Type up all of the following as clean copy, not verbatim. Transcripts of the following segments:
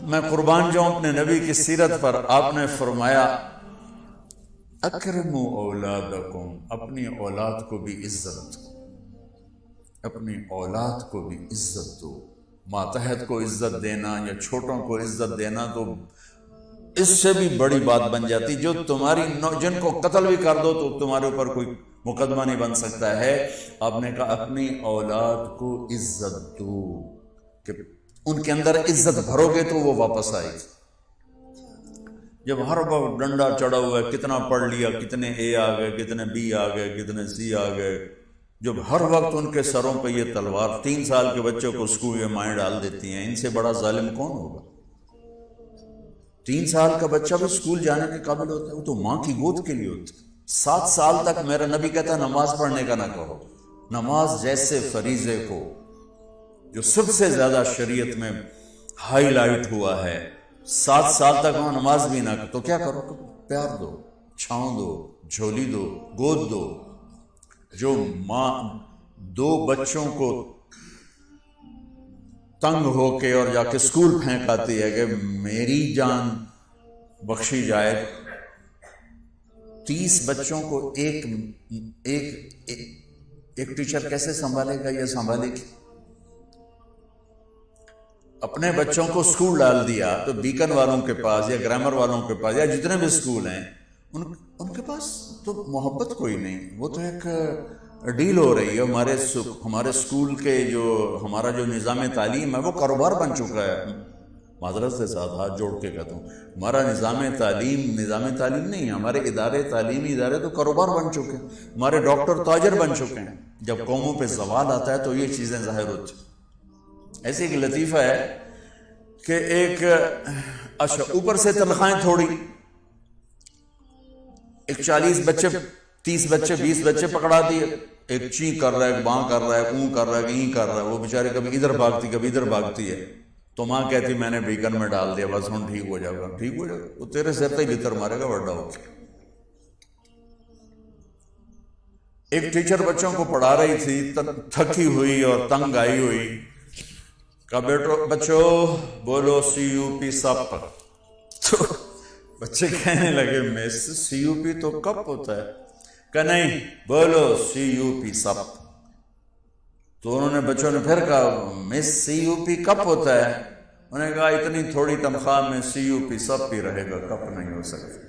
میں قربان جاؤں اپنے نبی کی سیرت پر. آپ نے فرمایا اکرموا اولادکم، اپنی اولاد کو بھی عزت دو، اپنی اولاد کو بھی عزت دو. ماتحت کو عزت دینا یا چھوٹوں کو عزت دینا تو اس سے بھی بڑی بات بن جاتی. جو تمہاری جن کو قتل بھی کر دو تو تمہارے اوپر کوئی مقدمہ نہیں بن سکتا ہے. آپ نے کہا اپنی اولاد کو عزت دو، کہ ان کے اندر عزت بھرو گے تو وہ واپس آئے گی. جب ہر وقت ڈنڈا چڑھا ہوا ہے، کتنا پڑھ لیا، کتنے اے آ گئے، کتنے بی آ گئے، کتنے سی آ گئے، جب ہر وقت ان کے سروں پہ یہ تلوار، 3 سال کے بچوں کو اسکول میں مائیں ڈال دیتی ہیں، ان سے بڑا ظالم کون ہوگا؟ 3 سال کا بچہ بھی اسکول جانے کے قابل ہوتا ہے، وہ تو ماں کی گود کے لیے ہوتا ہے. 7 سال تک میرا نبی کہتا ہے نماز پڑھنے کا نہ کہو. نماز جیسے فریضے کو جو سب سے زیادہ شریعت میں ہائی لائٹ ہوا ہے، 7 سال تک وہاں نماز بھی نہ تو کیا کرو؟ پیار دو، چھاؤں دو، جھولی دو، گود دو. جو ماں 2 بچوں کو تنگ ہو کے اور جا کے اسکول پھینک آتی ہے کہ میری جان بخشی جائے، 30 بچوں کو ایک ٹیچر کیسے سنبھالے گا؟ یہ سنبھالے گی. اپنے بچوں کو اسکول ڈال دیا تو بیکن والوں کے پاس یا گرامر والوں کے پاس یا جتنے بھی اسکول ہیں ان کے پاس تو محبت کوئی نہیں. وہ تو ایک ڈیل ہو رہی ہے. ہمارے اسکول کے ہمارا جو نظام تعلیم ہے وہ کاروبار بن چکا ہے. معذرت سے ساتھ ہاتھ جوڑ کے کہتا ہوں، ہمارا نظام تعلیم نہیں ہے. ہمارے تعلیمی ادارے تو کاروبار بن چکے ہیں. ہمارے ڈاکٹر تاجر بن چکے ہیں. جب قوموں پہ زوال آتا ہے تو یہ چیزیں ظاہر ہوتی ہیں. ایسی ایک لطیفہ ہے کہ اچھا اوپر سے تنخواہیں تھوڑی، ایک 40 بچے 30 بچے 20 بچے پکڑا دیے، ایک چین کر رہا ہے، ایک باں کر رہا ہے، اون کر رہا ہے، این کر رہا ہے. وہ بیچارے کبھی ادھر بھاگتی کبھی ادھر بھاگتی ہے. تو ماں کہتی میں نے بیکن میں ڈال دیا، بس ہوں ٹھیک ہو جائے گا. ٹھیک ہو جائے گا؟ وہ تیرے سر پہ بھیتر مارے گا بڑا ہو کے. ایک ٹیچر بچوں کو پڑھا رہی تھی، تھکی ہوئی اور تنگ آئی ہوئی، کہا بچوں بولو CUP سپ. تو بچے کہنے لگے مس CUP تو کپ ہوتا ہے. کہ نہیں، بولو CUP سپ. تو انہوں نے بچوں نے پھر کہا مس CUP کپ ہوتا ہے. انہوں نے کہا اتنی تھوڑی تنخواہ میں CUP سپ ہی رہے گا، کپ نہیں ہو سکتا.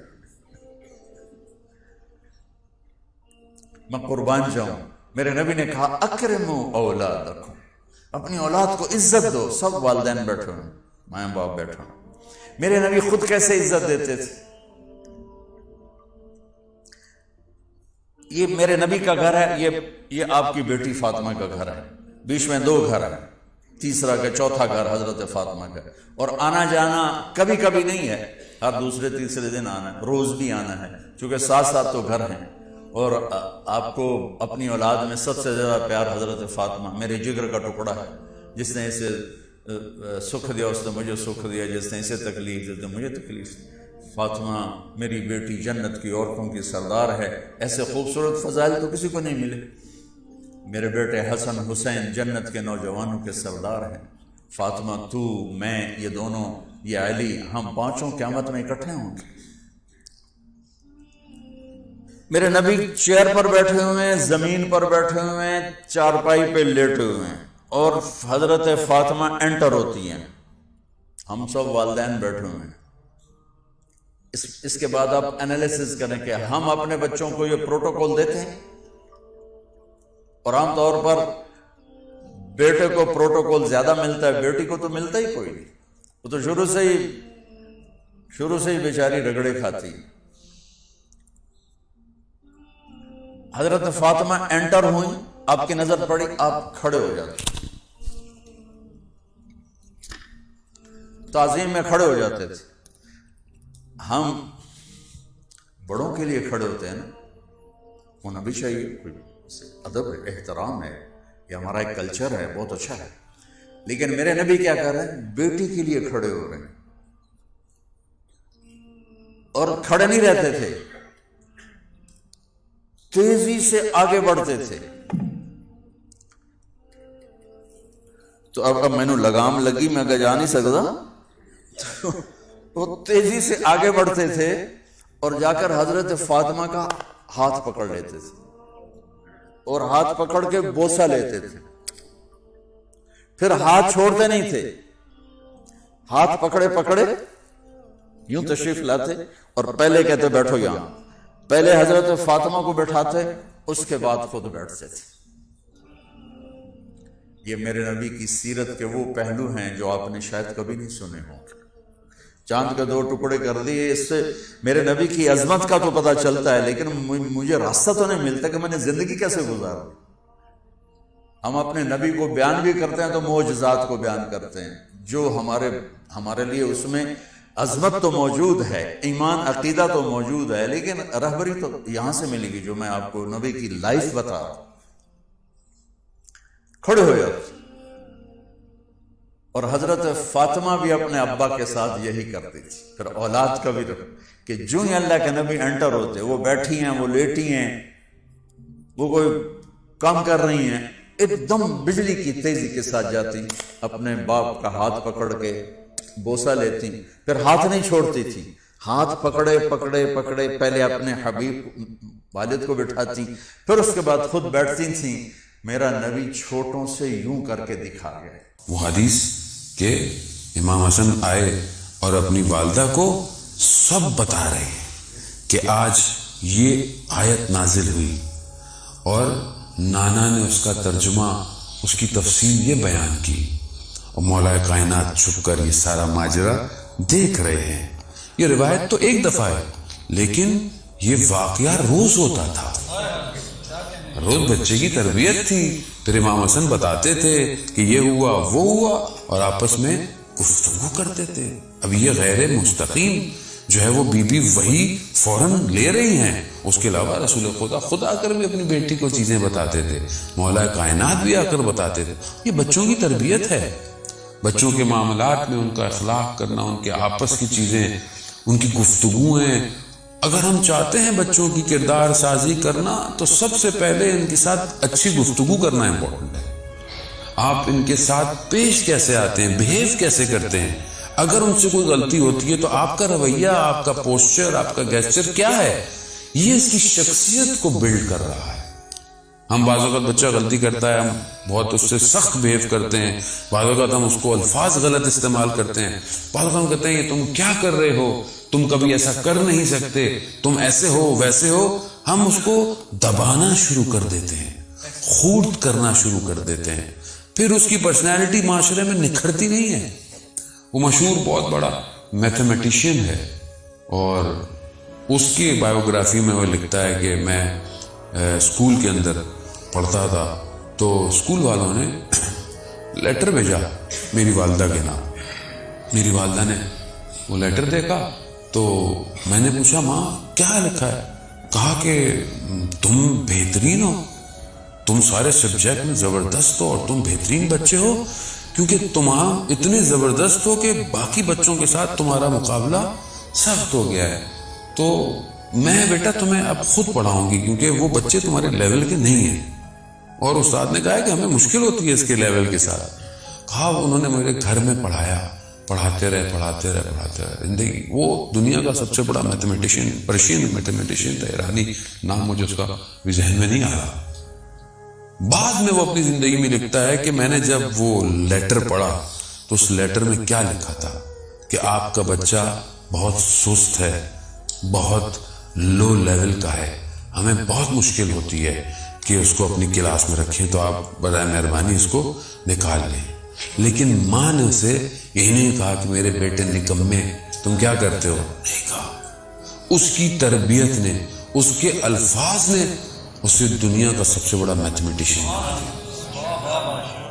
میں قربان جاؤں، میرے نبی نے کہا اکرموا اولادکم، اپنی اولاد کو عزت دو. سب والدین بیٹھے ہیں، ماں باپ بیٹھے ہیں. میرے نبی خود کیسے عزت دیتے تھے؟ یہ میرے نبی کا گھر ہے، یہ آپ کی بیٹی فاطمہ کا گھر ہے. بیچ میں 2 گھر ہیں، تیسرا کا چوتھا گھر حضرت فاطمہ کا. اور آنا جانا کبھی کبھی نہیں ہے، ہر دوسرے تیسرے دن آنا ہے، روز بھی آنا ہے، چونکہ 7 تو گھر ہیں. اور آپ کو اپنی اولاد میں سب سے زیادہ پیار حضرت فاطمہ، میرے جگر کا ٹکڑا ہے. جس نے اسے سکھ دیا اس نے مجھے سکھ دیا، جس نے اسے تکلیف دی تو مجھے تکلیف دی. فاطمہ میری بیٹی جنت کی عورتوں کی سردار ہے. ایسے خوبصورت فضائل تو کسی کو نہیں ملے. میرے بیٹے حسن حسین جنت کے نوجوانوں کے سردار ہیں. فاطمہ تو، میں، یہ دونوں، یہ علی، ہم 5 قیامت میں اکٹھے ہوں گے. میرے نبی چیئر پر بیٹھے ہوئے ہیں، زمین پر بیٹھے ہوئے ہیں، چارپائی پہ لیٹے ہوئے ہیں، اور حضرت فاطمہ انٹر ہوتی ہیں. ہم سب والدین بیٹھے ہوئے ہیں. اس کے بعد آپ انالیسس کریں کہ ہم اپنے بچوں کو یہ پروٹوکول دیتے ہیں. اور عام طور پر بیٹے کو پروٹوکول زیادہ ملتا ہے، بیٹی کو تو ملتا ہی کوئی نہیں. وہ تو شروع سے ہی بیچاری رگڑے کھاتی. حضرت فاطمہ انٹر ہوئی، آپ کی نظر پڑی، آپ کھڑے ہو جاتے، تعظیم میں کھڑے ہو جاتے تھے. ہم بڑوں کے لیے کھڑے ہوتے ہیں نا، ہونا بھی چاہیے، کوئی ادب ہے، احترام ہے، یہ ہمارا ایک کلچر ہے، بہت اچھا ہے. لیکن میرے نبی کیا کر رہے ہیں؟ بیٹی کے لیے کھڑے ہو رہے ہیں. اور کھڑے نہیں رہتے تھے، تیزی سے آگے بڑھتے تھے. تو اب میں نے لگام لگی، میں جا نہیں سکتا، وہ تیزی سے آگے بڑھتے تھے اور جا کر حضرت فاطمہ کا ہاتھ پکڑ لیتے تھے اور ہاتھ پکڑ کے بوسہ لیتے تھے، پھر ہاتھ چھوڑتے نہیں تھے، ہاتھ پکڑے پکڑے یوں تشریف لاتے اور پہلے کہتے بیٹھو یہاں، پہلے حضرت فاطمہ کو بٹھاتے، اس کے بعد خود بیٹھتے تھے۔ یہ میرے نبی کی سیرت کے وہ پہلو ہیں جو آپ نے شاید کبھی نہیں سنے ہوں۔ چاند کے 2 ٹکڑے کر دیے، اس سے میرے نبی کی عظمت کا تو پتہ چلتا ہے، لیکن مجھے راستہ تو نہیں ملتا کہ میں نے زندگی کیسے گزاری۔ ہم اپنے نبی کو بیان بھی کرتے ہیں تو معجزات کو بیان کرتے ہیں، جو ہمارے لیے اس میں عظمت تو موجود ہے، ایمان عقیدہ تو موجود ہے، لیکن رہبری تو یہاں سے ملے گی جو میں آپ کو نبی کی لائف بتا رہا ہوں۔ کھڑے ہو جاتے، اور حضرت فاطمہ بھی اپنے ابا کے ساتھ یہی کرتی تھی۔ پھر اولاد کا بھی رکھ کہ جو ہی اللہ کے نبی انٹر ہوتے، وہ بیٹھی ہیں، وہ لیٹی ہیں، وہ کوئی کام کر رہی ہیں، ایک دم بجلی کی تیزی کے ساتھ جاتی، اپنے باپ کا ہاتھ پکڑ کے بوسہ لیتی، پھر ہاتھ نہیں چھوڑتی تھی، ہاتھ پکڑے پکڑے پکڑے پہلے اپنے حبیب والد کو بٹھاتی، پھر اس کے بعد خود بیٹھتی تھیں۔ میرا نبی چھوٹوں سے یوں کر کے دکھا گئے۔ وہ حدیث کہ امام حسن آئے اور اپنی والدہ کو سب بتا رہے ہیں کہ آج یہ آیت نازل ہوئی، اور نانا نے اس کا ترجمہ، اس کی تفسیر یہ بیان کی، اور مولا کائنات چھپ کر یہ سارا ماجرا دیکھ رہے ہیں۔ یہ روایت تو ایک دفعہ ہے، لیکن یہ واقعہ روز ہوتا تھا، روز بچے کی تربیت تھی۔ پھر امام حسن بتاتے تھے کہ یہ ہوا وہ ہوا، اور آپس میں گفتگو کرتے تھے۔ اب یہ غیر مستقیم جو ہے وہ بی بی وہی فوراً لے رہی ہیں، اس کے علاوہ رسول خدا کر بھی اپنی بیٹی کو چیزیں بتاتے تھے، مولا کائنات بھی آ کر بتاتے تھے۔ یہ بچوں کی تربیت ہے، بچوں کے معاملات میں ان کا اخلاق کرنا، ان کے آپس کی چیزیں، ان کی گفتگویں۔ اگر ہم چاہتے ہیں بچوں کی کردار سازی کرنا تو سب سے پہلے ان کے ساتھ اچھی گفتگو کرنا امپورٹنٹ ہے۔ آپ ان کے ساتھ پیش کیسے آتے ہیں، بہیو کیسے کرتے ہیں۔ اگر ان سے کوئی غلطی ہوتی ہے تو آپ کا رویہ، آپ کا پوسچر، آپ کا گیسچر کیا ہے، یہ اس کی شخصیت کو بلڈ کر رہا ہے۔ ہم بعض اوقات بچہ غلطی کرتا ہے، ہم بہت اس سے سخت بہیو کرتے ہیں، بعض اوقات ہم اس کو الفاظ غلط استعمال کرتے ہیں، بعض اوقات ہم کہتے ہیں یہ تم کیا کر رہے ہو، تم کبھی ایسا کر نہیں سکتے، تم ایسے ہو ویسے ہو۔ ہم اس کو دبانا شروع کر دیتے ہیں، خورد کرنا شروع کر دیتے ہیں، پھر اس کی پرسنالٹی معاشرے میں نکھرتی نہیں ہے۔ وہ مشہور بہت بڑا میتھمیٹیشین ہے، اور اس کی بایوگرافی میں وہ لکھتا ہے کہ میں اسکول کے اندر پڑھتا تھا تو اسکول والوں نے لیٹر بھیجا میری والدہ کے نام۔ میری والدہ نے وہ لیٹر دیکھا تو میں نے پوچھا ماں کیا لکھا ہے؟ کہا کہ تم بہترین ہو، تم سارے سبجیکٹ میں زبردست ہو، اور تم بہترین بچے ہو، کیونکہ تم اتنے زبردست ہو کہ باقی بچوں کے ساتھ تمہارا مقابلہ سخت ہو گیا ہے، تو میں بیٹا تمہیں اب خود پڑھاؤں گی کیونکہ وہ بچے تمہارے لیول کے نہیں ہیں۔ اور استاد نے کہا کہ ہمیں مشکل ہوتی ہے اس کے لیول کے ساتھ۔ کہا انہوں نے میرے گھر میں پڑھایا، پڑھاتے رہے زندگی۔ وہ دنیا کا سب سے بڑا میتھمیٹیشین، پرشین میتھمیٹیشین تھا، ایرانی، نام مجھے اس کا بھی ذہن میں نہیں آ رہا۔ بعد میں وہ اپنی زندگی میں لکھتا ہے کہ میں نے جب وہ لیٹر پڑھا تو اس لیٹر میں کیا لکھا تھا کہ آپ کا بچہ بہت سست ہے، بہت لو لیول کا ہے، ہمیں بہت مشکل ہوتی ہے کہ اس کو اپنی کلاس میں رکھیں، تو آپ برائے مہربانی اس کو نکال لیں۔ لیکن ماں نے اسے یہی نہیں کہا کہ میرے بیٹے نکمے تم کیا کرتے ہو، نہیں کہا۔ اس کی تربیت نے، اس کے الفاظ نے اسے دنیا کا سب سے بڑا میتھمیٹیشین بنا۔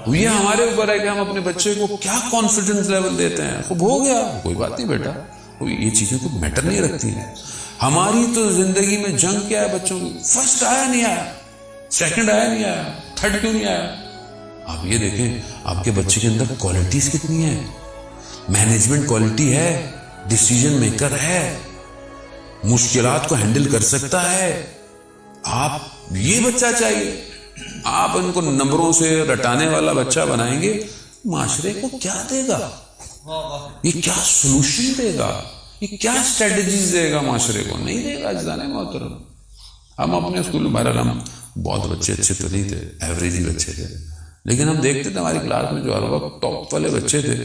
یہ ہمارے اوپر ہے کہ ہم اپنے بچے کو کیا کانفیڈنس لیول دیتے ہیں۔ خوب ہو گیا، کوئی بات نہیں بیٹا، یہ چیزیں کوئی میٹر نہیں رکھتی ہیں۔ ہماری تو زندگی میں جنگ کیا ہے بچوں کی، فرسٹ آیا نہیں آیا، سیکنڈ آیا نہیں آیا، تھرڈ کیوں نہیں آیا۔ آپ یہ دیکھیں آپ کے بچے کے اندر کوالٹیز کتنی ہیں، مینجمنٹ کوالٹی ہے، ڈیسیجن میکر ہے، مشکلات کو ہینڈل کر سکتا ہے۔ آپ یہ بچہ چاہیے، آپ ان کو نمبروں سے رٹانے والا بچہ بنائیں گے، معاشرے کو کیا دے گا؟ یہ کیا سولوشن دے گا, یہ کیا اسٹریٹجیز دے گا معاشرے کو؟ نہیں دے گا اجزان محترم. ہم اپنے اسکول میں بہرحال ہم بہت بچے اچھے تو نہیں تھے, ایوریج ہی بچے تھے, لیکن ہم دیکھتے تھے ہماری کلاس میں جو ہر وقت ٹاپ والے بچے تھے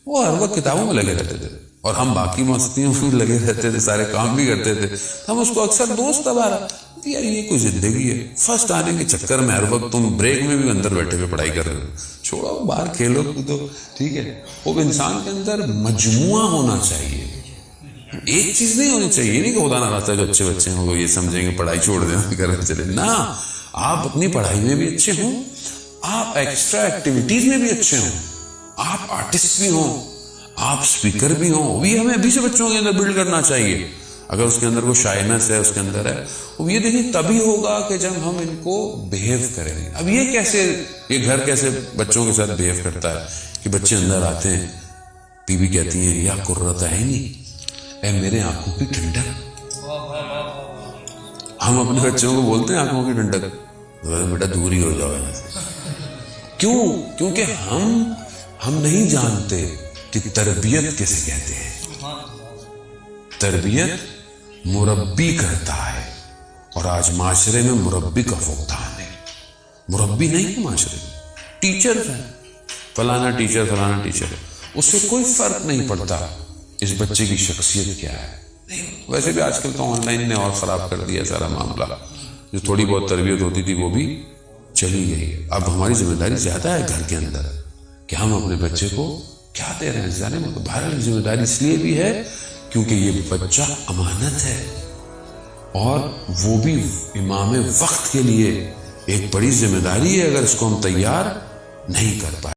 وہ ہر وقت کتابوں میں لگے رہتے تھے, اور ہم باقی مستیوں میں لگے رہتے تھے, سارے کام بھی کرتے تھے. ہم اس کو اکثر دوست ہمارا یار یہ کوئی زندگی ہے, فرسٹ آنے کے چکر میں ہر وقت تم بریک میں بھی اندر بیٹھے ہوئے پڑھائی کر رہے ہو, چھوڑو باہر کھیلو کودو, ٹھیک ہے. وہ انسان کے اندر مجموعہ ہونا چاہیے, ایک چیز نہیں ہونی چاہیے. نہیں کہ خدا نہ خاصا جو اچھے بچے ہیں وہ یہ سمجھیں گے پڑھائی چھوڑ دیں گھر چلے, نہ, آپ اپنی پڑھائی میں بھی اچھے ہوں, آپ ایکسٹرا ایکٹیویٹیز میں بھی اچھے ہوں, آپ آرٹسٹ بھی ہوں, آپ اسپیکر بھی ہوں. وہ بھی ہمیں ابھی سے بچوں کے اندر بلڈ کرنا چاہیے. اگر اس کے اندر کوئی شائنس ہے اس کے اندر ہے, وہ یہ دیکھیں تبھی ہوگا کہ جب ہم ان کو بہیو کریں گے. اب یہ کیسے, یہ گھر کیسے بچوں کے ساتھ بہیو کرتا ہے کہ بچے اندر آتے ہیں, بیوی کہتی ہیں یا قرۃ عینی, اے میرے آنکھوں کی ٹھنڈک. ہم اپنے بچوں کو بولتے ہیں آنکھوں کی ٹھنڈک, بیٹا دور ہی ہو جاؤ یہاں سے. کیوں؟ کیونکہ ہم نہیں جانتے کہ تربیت کیسے کہتے ہیں. تربیت مربی کرتا ہے, اور آج معاشرے میں مربی کا فقدان ہے. مربی نہیں ہے معاشرے میں, ٹیچر ہے, فلانا ٹیچر فلانا ٹیچر, اس سے کوئی فرق نہیں پڑتا اس بچے کی شخصیت کیا ہے. ویسے بھی آج کل تو آن لائن نے اور خراب کر دیا سارا معاملہ. جو تھوڑی بہت تربیت ہوتی تھی وہ بھی چلی گئی. اب ہماری ذمہ داری زیادہ ہے گھر کے اندر کہ ہم اپنے بچے کو کیا دے رہے ہیں. جانے میں بہرحال ذمہ داری اس لیے بھی ہے کیونکہ یہ بچہ امانت ہے, اور وہ بھی امام وقت کے لیے ایک بڑی ذمہ داری ہے. اگر اس کو ہم تیار نہیں کر پائے